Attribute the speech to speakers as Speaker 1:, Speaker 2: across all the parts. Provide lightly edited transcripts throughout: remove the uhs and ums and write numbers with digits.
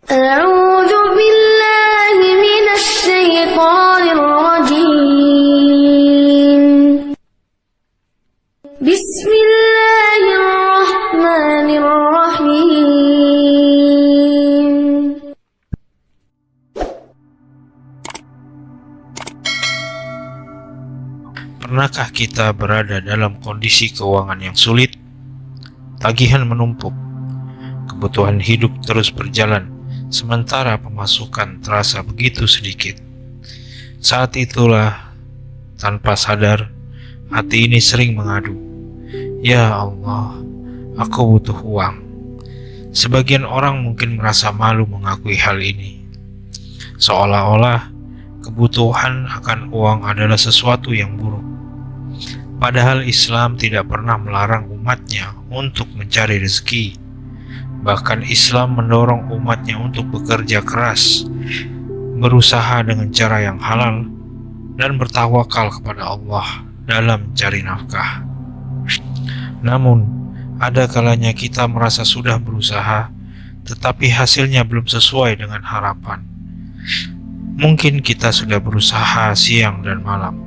Speaker 1: أعوذ بالله من الشيطان الرجيم. بسم الله الرحمن الرحيم.
Speaker 2: Pernahkah kita berada dalam kondisi keuangan yang sulit? Tagihan menumpuk, kebutuhan hidup terus berjalan, sementara pemasukan terasa begitu sedikit. Saat itulah, tanpa sadar, hati ini sering mengadu, "Ya Allah, aku butuh uang." Sebagian orang mungkin merasa malu mengakui hal ini, seolah-olah kebutuhan akan uang adalah sesuatu yang buruk. Padahal Islam tidak pernah melarang umatnya untuk mencari rezeki. Bahkan Islam mendorong umatnya untuk bekerja keras, berusaha dengan cara yang halal, dan bertawakal kepada Allah dalam mencari nafkah. Namun, ada kalanya kita merasa sudah berusaha, tetapi hasilnya belum sesuai dengan harapan. Mungkin kita sudah berusaha siang dan malam,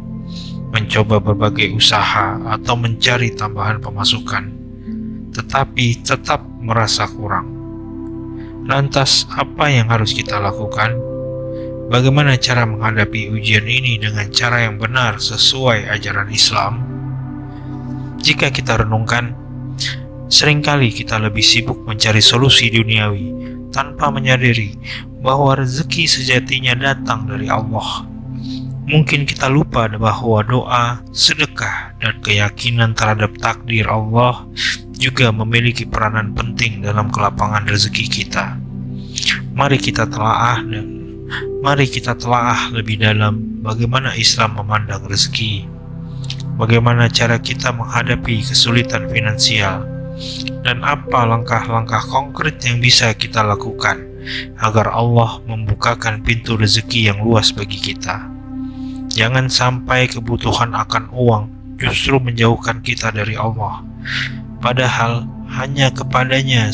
Speaker 2: mencoba berbagai usaha atau mencari tambahan pemasukan, tetapi tetap merasa kurang. Lantas, apa yang harus kita lakukan? Bagaimana cara menghadapi ujian ini dengan cara yang benar sesuai ajaran Islam? Jika kita renungkan, seringkali kita lebih sibuk mencari solusi duniawi tanpa menyadari bahwa rezeki sejatinya datang dari Allah. Mungkin kita lupa bahwa doa, sedekah, dan keyakinan terhadap takdir Allah juga memiliki peranan penting dalam kelapangan rezeki kita. Mari kita telaah lebih dalam bagaimana Islam memandang rezeki, bagaimana cara kita menghadapi kesulitan finansial, dan apa langkah-langkah konkret yang bisa kita lakukan agar Allah membukakan pintu rezeki yang luas bagi kita. Jangan sampai kebutuhan akan uang justru menjauhkan kita dari Allah. Padahal hanya kepadanya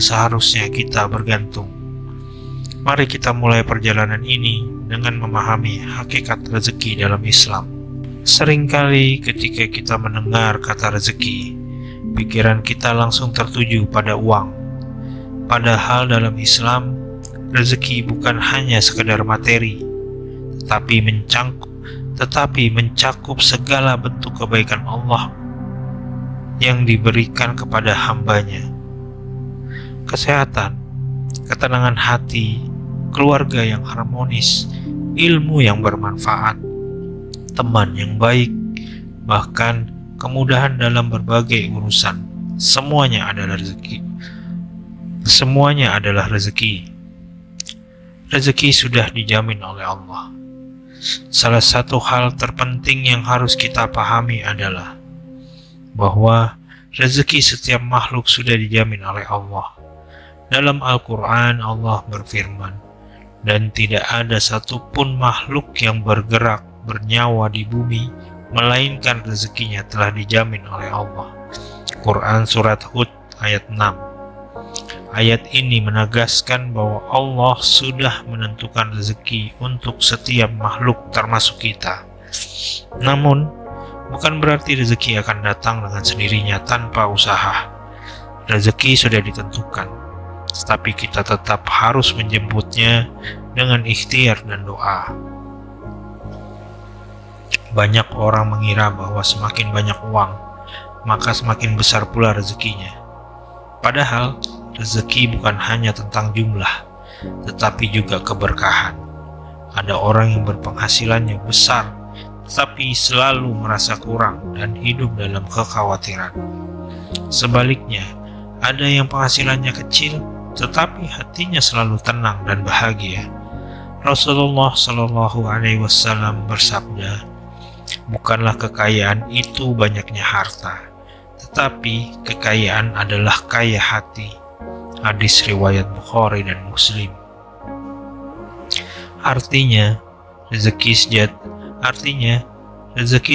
Speaker 2: seharusnya kita bergantung. Mari kita mulai perjalanan ini dengan memahami hakikat rezeki dalam Islam. Seringkali ketika kita mendengar kata rezeki, pikiran kita langsung tertuju pada uang. Padahal dalam Islam, rezeki bukan hanya sekedar materi, tetapi mencakup segala bentuk kebaikan Allah yang diberikan kepada hambanya. Kesehatan, ketenangan hati, keluarga yang harmonis, ilmu yang bermanfaat, teman yang baik, bahkan kemudahan dalam berbagai urusan. Semuanya adalah rezeki. Rezeki sudah dijamin oleh Allah. Salah satu hal terpenting yang harus kita pahami adalah bahwa rezeki setiap makhluk sudah dijamin oleh Allah. Dalam Al-Quran, Allah berfirman, "Dan tidak ada satupun makhluk yang bergerak bernyawa di bumi, melainkan rezekinya telah dijamin oleh Allah." Quran Surat Hud ayat 6. Ayat ini menegaskan bahwa Allah sudah menentukan rezeki untuk setiap makhluk termasuk kita. Namun, bukan berarti rezeki akan datang dengan sendirinya tanpa usaha. Rezeki sudah ditentukan, tetapi kita tetap harus menjemputnya dengan ikhtiar dan doa. Banyak orang mengira bahwa semakin banyak uang, maka semakin besar pula rezekinya. Padahal, rezeki bukan hanya tentang jumlah, tetapi juga keberkahan. Ada orang yang berpenghasilannya besar, tetapi selalu merasa kurang dan hidup dalam kekhawatiran. Sebaliknya, ada yang penghasilannya kecil, tetapi hatinya selalu tenang dan bahagia. Rasulullah Shallallahu Alaihi Wasallam bersabda, "Bukanlah kekayaan itu banyaknya harta, tetapi kekayaan adalah kaya hati." Hadis riwayat Bukhari dan Muslim. Artinya, rezeki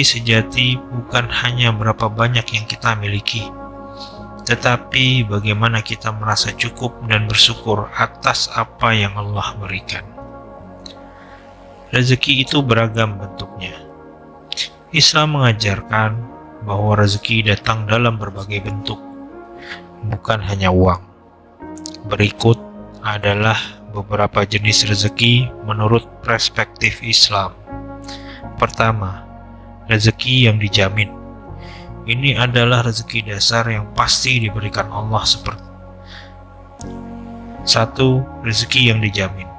Speaker 2: sejati bukan hanya berapa banyak yang kita miliki, tetapi bagaimana kita merasa cukup dan bersyukur atas apa yang Allah berikan. Rezeki itu beragam bentuknya. Islam mengajarkan bahwa rezeki datang dalam berbagai bentuk, bukan hanya uang. Berikut adalah beberapa jenis rezeki menurut perspektif Islam. Pertama, rezeki yang dijamin. Ini adalah rezeki dasar yang pasti diberikan Allah seperti 1. Rezeki yang dijamin.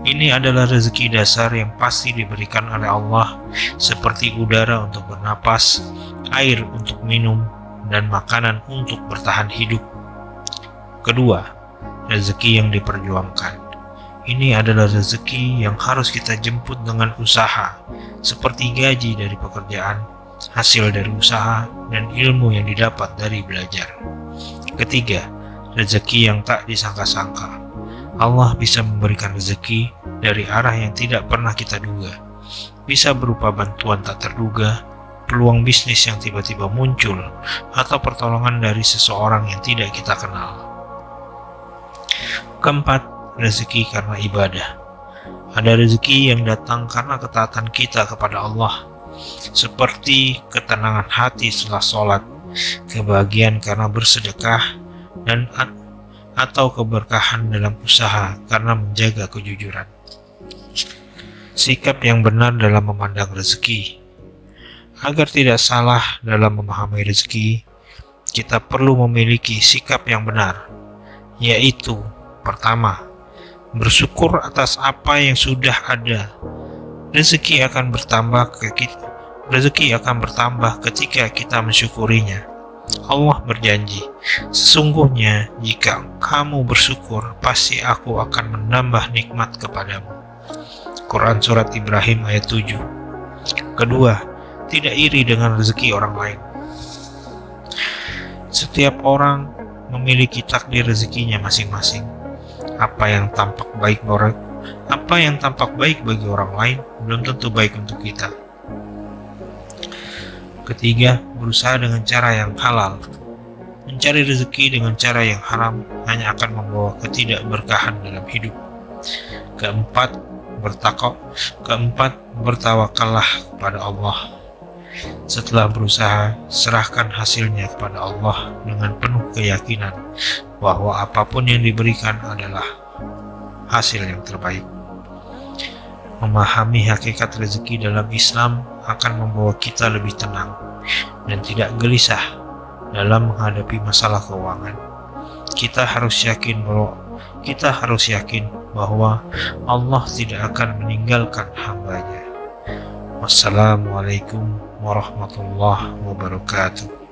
Speaker 2: Ini adalah rezeki dasar yang pasti diberikan oleh Allah seperti udara untuk bernapas, air untuk minum, dan makanan untuk bertahan hidup. Kedua, rezeki yang diperjuangkan. Ini adalah rezeki yang harus kita jemput dengan usaha, seperti gaji dari pekerjaan, hasil dari usaha, dan ilmu yang didapat dari belajar. Ketiga, rezeki yang tak disangka-sangka. Allah bisa memberikan rezeki dari arah yang tidak pernah kita duga. Bisa berupa bantuan tak terduga, peluang bisnis yang tiba-tiba muncul, atau pertolongan dari seseorang yang tidak kita kenal. Keempat, rezeki karena ibadah. Ada rezeki yang datang karena ketaatan kita kepada Allah, seperti ketenangan hati setelah sholat, kebahagiaan karena bersedekah, dan atau keberkahan dalam usaha karena menjaga kejujuran. Sikap yang benar dalam memandang rezeki. Agar tidak salah dalam memahami rezeki, kita perlu memiliki sikap yang benar, yaitu pertama, bersyukur atas apa yang sudah ada. Rezeki akan bertambah ketika kita mensyukurinya. Allah berjanji, sesungguhnya jika kamu bersyukur, pasti aku akan menambah nikmat kepadamu. Quran Surat Ibrahim ayat 7. Kedua, tidak iri dengan rezeki orang lain. Setiap orang memiliki takdir rezekinya masing-masing. Apa yang tampak baik bagi orang lain belum tentu baik untuk kita. Ketiga, berusaha dengan cara yang halal. Mencari rezeki dengan cara yang haram hanya akan membawa ketidakberkahan dalam hidup. Keempat, bertawakallah kepada Allah. Setelah berusaha, serahkan hasilnya kepada Allah dengan penuh keyakinan bahwa apapun yang diberikan adalah hasil yang terbaik. Memahami hakikat rezeki dalam Islam akan membawa kita lebih tenang dan tidak gelisah dalam menghadapi masalah keuangan. Kita harus yakin bahwa Allah tidak akan meninggalkan hamba-Nya. Wassalamualaikum warahmatullahi wabarakatuh.